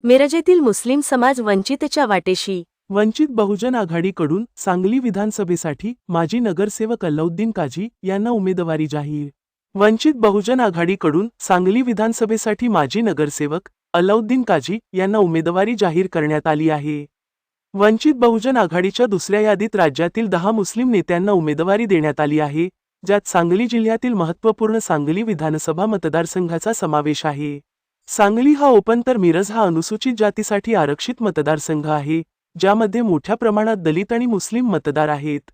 मिरज येथील मुस्लिम समाज वंचितच्या वाटेशी। वंचित बहुजन आघाडीकडून सांगली विधानसभेसाठी माजी नगरसेवक अल्लाउद्दीन काझी यांना उमेदवारी जाहीर। वंचित बहुजन आघाडीकडून सांगली विधानसभेसाठी माजी नगरसेवक अल्लाउद्दीन काझी यांना उमेदवारी जाहीर करण्यात आली आहे। वंचित बहुजन आघाडीच्या दुसऱ्या यादीत राज्यातील 10 मुस्लिम नेत्यांना उमेदवारी देण्यात आली आहे, ज्यात सांगली जिल्ह्यातील महत्त्वपूर्ण सांगली विधानसभा मतदारसंघाचा समावेश आहे। सांगली हा ओपन तर मिरज हा अनुसूचित जातीसाठी आरक्षित मतदारसंघ आहे, ज्यामध्ये मोठ्या प्रमाणात दलित आणि मुस्लिम मतदार आहेत।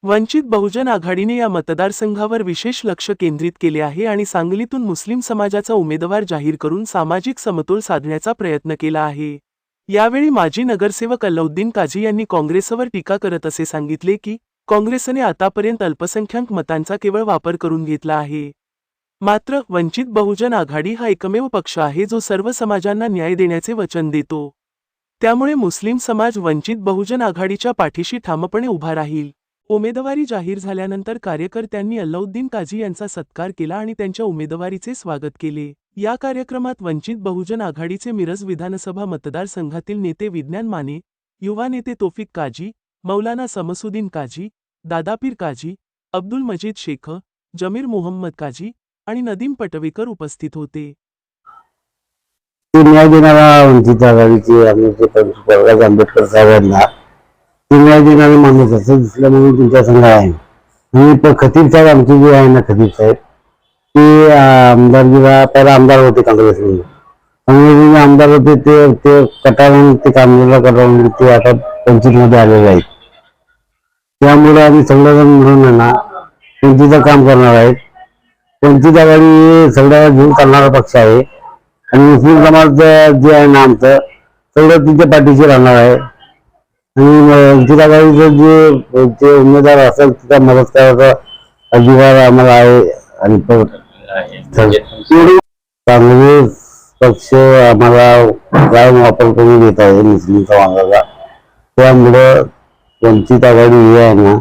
वंचित बहुजन आघाडीने या मतदारसंघावर विशेष लक्ष केंद्रित केले आहे आणि सांगलीतून मुस्लिम समाजाचा उमेदवार जाहीर करून सामाजिक समतोल साधण्याचा प्रयत्न केला आहे। यावेळी माजी नगरसेवक अल्लाउद्दीन काझी यांनी काँग्रेसवर टीका करत असे सांगितले की काँग्रेसने आतापर्यंत अल्पसंख्याक मतांचा केवळ वापर करून घेतला आहे। मात्र वंचित बहुजन आघाडी हा एकमेव पक्ष आहे जो सर्व समाजांना न्याय देण्याचे वचन देतो। त्यामुळे मुस्लिम समाज वंचित बहुजन आघाडीच्या पाठीशी ठामपणे उभा राहील। उमेदवारी जाहीर झाल्यानंतर कार्यकर्त्यांनी अल्लाउद्दीन काझी यांचा सत्कार केला आणि त्यांच्या उमेदवारीचे स्वागत केले। या कार्यक्रमात वंचित बहुजन आघाडीचे मिरज विधानसभा मतदारसंघातील नेते विज्ञान माने, युवा नेते तौफिक काझी, मौलाना समसुद्दीन काझी, दादापीर काझी, अब्दुल मजीद शेख, जमीर मोहम्मद काझी आणि नदीम पटवेकर उपस्थित होते। न्याय देणारा वंचित आघाडीचे आमचे प्रकाश आंबेडकर साहेबांना न्याय देणारे माणूस असं दिसलं म्हणून तुमच्या संघ आहे। आणि खतीब साहेब आमचे जे आहे ना, खतीब साहेब ते आमदारकीला पहिला आमदार होते काँग्रेसमध्ये आमदार होते, ते कटाळून ते कामगारला कटाळून ते आता वंचित मध्ये आलेले आहेत। त्यामुळे आम्ही सगळेजण मिळून ना वंचितचं काम करणार आहेत। वंचित आघाडी सगळ्याला घेऊन चालणारा पक्ष आहे आणि मुस्लिम समाज जे आहे ना आमचं सगळं तिच्या पाठीशी राहणार आहे। आणि वंचित आघाडीचं जे उमेदवार असेल तिचा मदत करायचा अधिकार आम्हाला आहे। आणि काँग्रेस पक्ष आम्हाला कायम वापर करून देत आहे मुस्लिम समाजाचा। त्यामुळं वंचित आघाडी हे आहे ना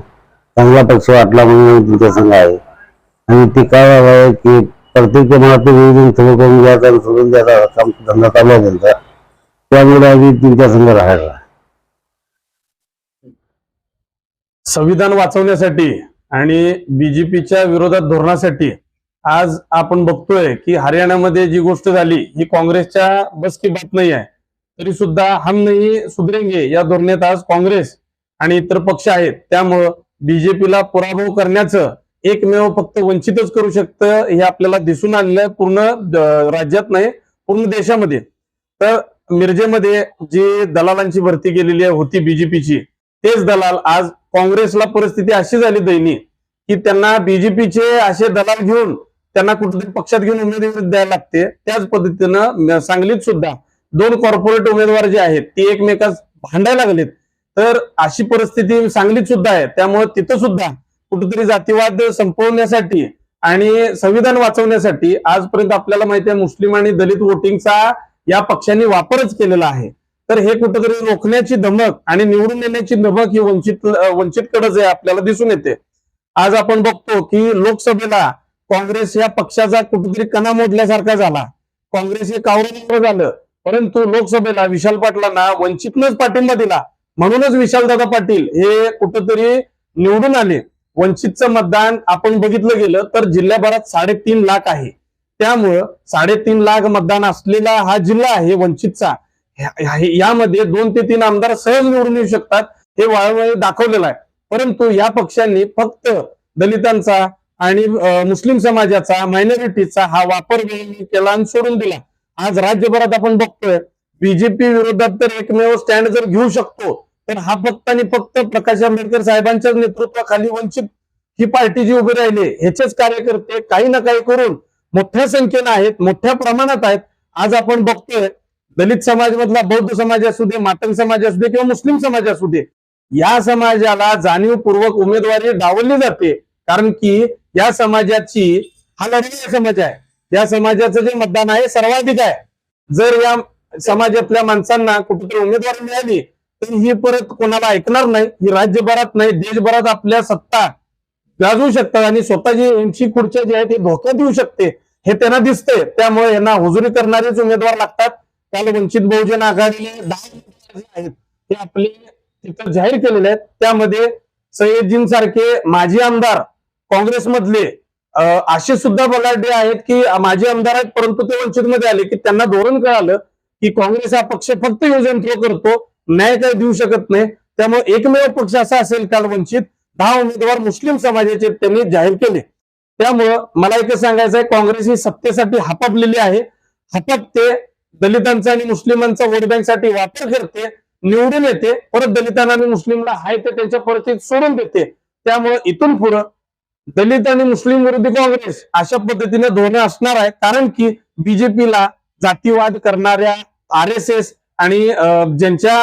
चांगला पक्ष वाटला म्हणून तुमच्या संघ आहे। आणि ते काय आहे की प्रत्येक मनातून विरोधून सुरू करून घ्यायचा आणि सोडून द्यायचा काम धंदा चालू आहे त्यांचा। त्यामुळे आम्ही तुमच्या संघ राहायला संविधान वाचवण्यासाठी आणि बीजेपीच्या विरोधात धोरणासाठी आज आपण बघतोय की हरियाणामध्ये जी गोष्ट झाली ही काँग्रेसच्या बस की बात नाही आहे। तरी सुद्धा हम नहीं सुधरेंगे या धोरणात आज काँग्रेस आणि इतर पक्ष आहेत। त्यामुळं बीजेपीला पराभव करण्याचं एकमेव फक्त वंचितच करू शकतं हे आपल्याला दिसून आलेलं आहे पूर्ण राज्यात नाही पूर्ण देशामध्ये। तर मिरजेमध्ये जी दलालांची भरती केलेली होती बीजेपीची, तेच दलाल आज काँग्रेसला परिस्थिती अशी झाली दयनीय की त्यांना बीजेपीचे असे दलाल घेऊन त्यांना कुठेतरी पक्षात घेऊन उमेदवारी द्यायला लागते। त्याच पद्धतीनं सांगलीत सुद्धा 2 कॉर्पोरेट उमेदवार जे आहेत ती एकमेकास भांडायला लागलेत। तर अशी परिस्थिती सांगलीत सुद्धा आहे। त्यामुळे तिथं सुद्धा कुठेतरी जातीवाद संपवण्यासाठी आणि संविधान वाचवण्यासाठी आजपर्यंत आपल्याला माहिती आहे मुस्लिम आणि दलित वोटिंगचा या पक्षांनी वापरच केलेला आहे। तर हे कुठेतरी रोखण्याची धमक आणि निवडून येण्याची धमक ही वंचितकडेच आहे आपल्याला दिसून येते। आज आपण बघतो की लोकसभेला काँग्रेस या पक्षाचा कुठेतरी कणा मोडल्यासारखा झाला। काँग्रेस हे कावरं झालं, परंतु लोकसभेला विशाल पाटलांना वंचितनंच पाठिंबा दिला म्हणूनच विशालदादा पाटील हे कुठेतरी निवडून आले। वंचितचं मतदान आपण बघितलं गेलं तर जिल्ह्याभरात 3.5 लाख आहे। त्यामुळं 3.5 लाख मतदान असलेला हा जिल्हा आहे वंचितचा। यामध्ये 2 ते 3 आमदार सहज निवडून येऊ शकतात हे वारंवार दाखवलेलं आहे। परंतु या पक्षांनी फक्त दलितांचा आणि मुस्लिम समाजाचा मायनॉरिटीचा हा वापर केला आणि सोडून दिला। आज राज्यभरात आपण बघतोय बीजेपी विरोधात तर एकमेव स्टँड जर घेऊ शकतो तर हा फक्त आणि फक्त प्रकाश आंबेडकर साहेबांच्या नेतृत्वाखाली वंचित ही पार्टी जी उभी राहिली ह्याचेच कार्यकर्ते काही ना काही करून मोठ्या संख्येने आहेत, मोठ्या प्रमाणात आहेत। आज आपण बघतोय दलित समाजामधला बौद्ध समाज असू दे, मातंग समाज असू दे किंवा मुस्लिम समाज असू दे, या समाजाला जाणीवपूर्वक उमेदवारी डावलली जाते। कारण की या समाजाची हा लढलेला समाज आहे, या समाजाचं जे मतदान आहे सर्वाधिक आहे। जर या समाजातल्या माणसांना कुठेतरी उमेदवारी मिळाली तर ही परत कोणाला ऐकणार नाही। ही राज्यभरात नाही देशभरात आपल्या सत्ता गाजवू शकतात आणि स्वतःची यांची खुर्च्या जी आहे ती धोक्यात येऊ शकते हे त्यांना दिसतंय। त्यामुळे यांना हुजुरी करणारेच उमेदवार लागतात। काल वंचित बहुजन आघाडीने 10 उमेदवार जे आहेत ते आपले तिथं जाहीर केलेले आहेत. त्यामध्ये सय्यदजीन सारखे माजी आमदार काँग्रेसमधले असे सुद्धा बलाढ्य आहेत की माजी आमदार आहेत, परंतु ते वंचितमध्ये आले की त्यांना धोरण कळालं की काँग्रेस हा पक्ष फक्त योजन करतो, न्याय काय देऊ शकत नाही. त्यामुळे एकमेव पक्ष असा असेल काल वंचित 10 उमेदवार मुस्लिम समाजाचे त्यांनी जाहीर केले. त्यामुळं मला एकच सांगायचं आहे, काँग्रेस ही सत्तेसाठी हापापलेली आहे. हापापते, दलितांचा आणि मुस्लिमांचा वोट बँकसाठी वापर करते, निवडून येते, परत दलितांना आणि मुस्लिमला हाय ते त्यांच्या परिस्थितीत सोडून देते. त्यामुळे इथून पुढं दलित आणि मुस्लिम विरोधी काँग्रेस अशा पद्धतीने धोरण असणार आहे. कारण की बीजेपीला जातीवाद करणाऱ्या RSS आणि ज्यांच्या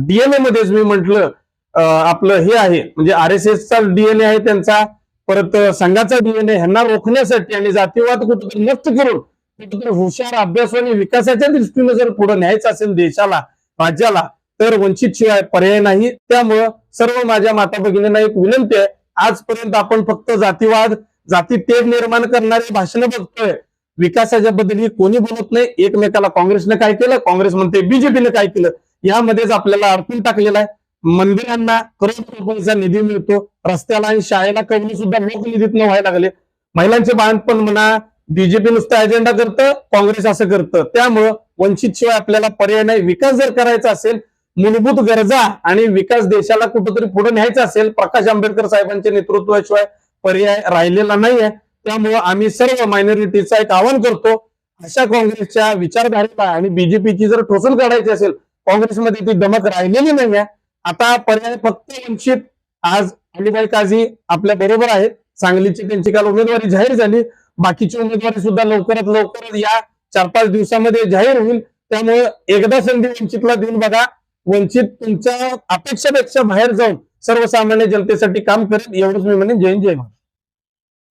DNA मध्येच मी म्हंटल आपलं हे आहे, म्हणजे RSSचा DNA आहे त्यांचा, परत संघाचा DNA, ह्यांना रोखण्यासाठी आणि जातीवाद कुठेतरी नष्ट करून कुठेतरी हुशार, अभ्यासू आणि विकासाच्या दृष्टीने जर पुढे न्यायचं असेल देशाला, राज्याला, तर वंचित शिवाय पर्याय नाही. त्यामुळं सर्व माझ्या माता भगिनींना एक विनंती आहे, आजपर्यंत आपण फक्त जातीवाद, जाती तेढ निर्माण करणारे भाषण बघतोय, विकासाच्या बद्दल ही कोणी बोलत नाही. एकमेकाला काँग्रेसने काय केलं, काँग्रेस म्हणते बीजेपीने काय केलं, यामध्येच आपल्याला अडकून टाकलेला आहे. मंदिरांना करोड रुपयांचा निधी मिळतो, रस्त्याला आणि शाळेला कवनी सुद्धा लोकनिधीतनं व्हायला लागले. महिलांचे बांधपण म्हणा, बीजेपी नुसतं अजेंडा करतं, काँग्रेस असं करतं. त्यामुळं वंचित शिवाय आपल्याला पर्याय नाही. विकास जर करायचा असेल, मूलभूत गरजा आणि विकास देशाला कुठेतरी पुढे न्यायचा असेल, प्रकाश आंबेडकर साहेबांच्या नेतृत्वाशिवाय पर्याय राहिलेला नाहीये. त्यामुळं आम्ही सर्व मायनॉरिटीचा एक आवाहन करतो, अशा काँग्रेसच्या विचारधारेला आणि बीजेपीची जर ठोसून काढायची असेल, काँग्रेसमध्ये ती दमक राहिलेली नाहीये. आता पर्याय फक्त वंचित. आज अलीबाई काझी आपल्या बरोबर आहेत, सांगलीची त्यांची काल उमेदवारी जाहीर झाली. बाकीची उमेदवारी सुद्धा लवकरात लवकर या 4-5 दिवसामध्ये जाहीर होईल. त्यामुळे एकदा संधी वंचितला देऊन बघा. वंचित तुमच्या अपेक्षापेक्षा बाहेर जाऊन सर्वसामान्य जनतेसाठी काम करेल, एवढंच मी म्हणेन. जय हिंद, जय महाराष्ट्र.